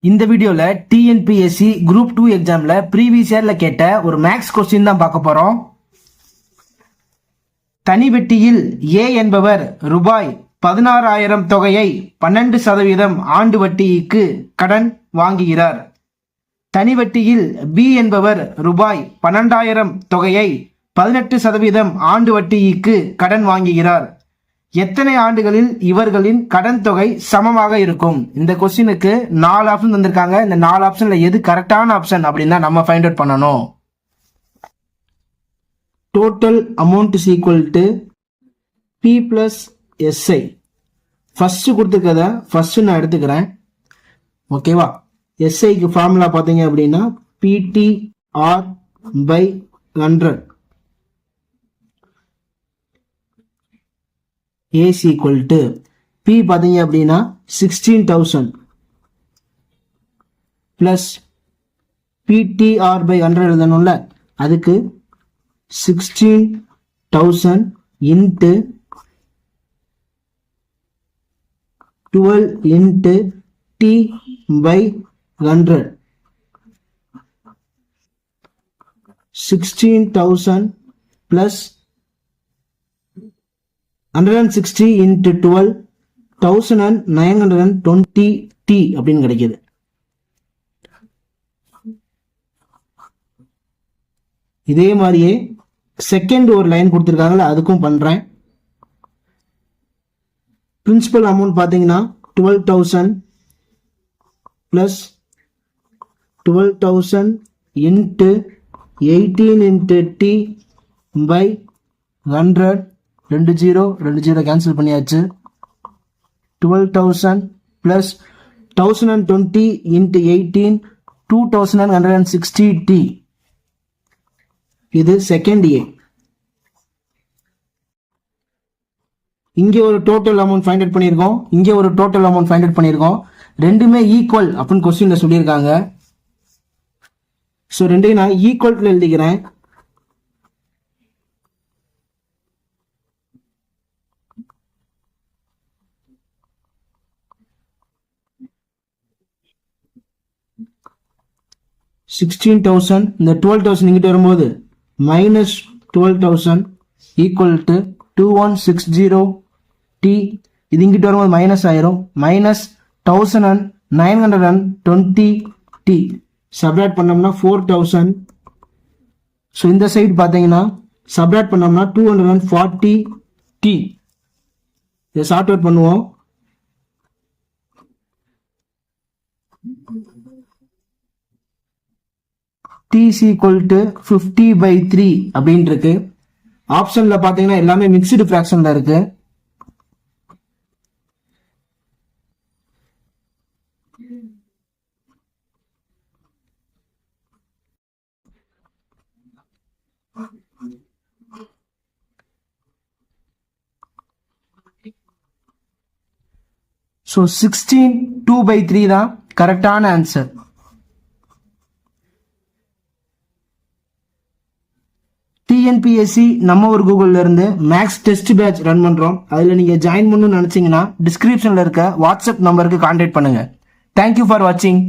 இந்த வீடியோல TNPSC group 2 எக்ஸாம்ல ப்ரீவியஸ் இயர்ல கேட்ட ஒரு மேக்ஸ் கொஸ்டின் தான் பார்க்க போறோம். தனிவெட்டியில் ஏ என்பவர் ரூபாய் 16,000 தொகையை 12% ஆண்டு வட்டிக்கு கடன் வாங்குகிறார். தனிவட்டியில் பி என்பவர் ரூபாய் 12,000 தொகையை 18% ஆண்டு வட்டிக்கு கடன் வாங்குகிறார். எத்தனை ஆண்டுகளில் இவர்களின் கடன் தொகை சமமாக இருக்கும்? இந்த கொஸ்டினுக்கு 4 ஆப்ஷன் தந்திருக்காங்க. இந்த 4 ஆப்ஷன்ல எது கரெக்டான ஆப்ஷன் அப்படின்னா நம்ம ஃபைண்ட் அவுட் பண்ணணும். Total amount is equal to P plus S I. First கொடுத்துருக்கத ஃபர்ஸ்ட் நான் எடுத்துக்கிறேன். ஓகேவா? எஸ்ஐக்கு ஃபார்முலா பார்த்தீங்க அப்படின்னா P T R by 100. A is equal to P பார்த்தீங்க அப்படின்னா 16,000 plus PTR by 100 எழுதணும்ல, அதுக்கு 16,000 into 12 into T by 100. 16,000 plus 160 into 12 1920 T அப்படின்னு கிடைக்குது. இதே மாதிரியே செகண்ட் ஒரு லைன் கொடுத்துருக்காங்கல்ல, அதுக்கும் பண்றேன். பிரின்சிபல் அமௌண்ட் பார்த்தீங்கன்னா 12,000 plus 12,000 into 18 into T by 100. 20 cancel பண்ணியாச்சு. 12,000 plus 1020 into 18 2160 T. இது செகண்ட் ஏ. இங்க ஒரு டோட்டல் அமௌண்ட் ஃபைண்ட் அவுட் பண்ணியிருக்கோம், இங்க ஒரு டோட்டல் அமௌண்ட் ஃபைண்ட் அவுட் பண்ணியிருக்கோம். ரெண்டுமே ஈக்குவல் அப்படின்னு கொஸ்டின்ல சொல்லியிருக்காங்க. ஸோ ரெண்டையும் நான் ஈக்குவல் எழுதிக்கிறேன். $16,000 இந்த 12,000 இங்கிட்டு வரும்போது மைனஸ் 12,000 ஈக்குவல் டு 2160 T. இது இங்கிட்டு வரும்போது மைனஸ் ஆயிரும். மைனஸ் 1920 T சப்ராக்ட் பண்ணோம்னா 4,000. ஸோ இந்த சைடு பார்த்தீங்கன்னா சப்ராக்ட் பண்ணோம்னா 240 T. இதை சார்ட் அவுட் பண்ணுவோம். T is equal to 50/3 அப்படின்னு இருக்கு. ஆப்ஷன்ல பாத்தீங்கன்னா எல்லாமே மிக்ஸ்டு ஃபிராக்ஷன்ல இருக்கு. ஸோ 16 2/3 தான் கரெக்டான ஆன்சர். டிஎன்பிஎஸ்சி நம்ம ஒரு கூகுள்ல இருந்து மேக்ஸ் டெஸ்ட் பேட்ச் ரன் பண்றோம். அதுல நீங்க ஜாயின் பண்ணணும்னு நினைச்சீங்கன்னா டிஸ்கிரிப்ஷன்ல இருக்க வாட்ஸ்அப் நம்பருக்கு கான்டாக்ட் பண்ணுங்க. தேங்க்யூ ஃபார் வாட்சிங்.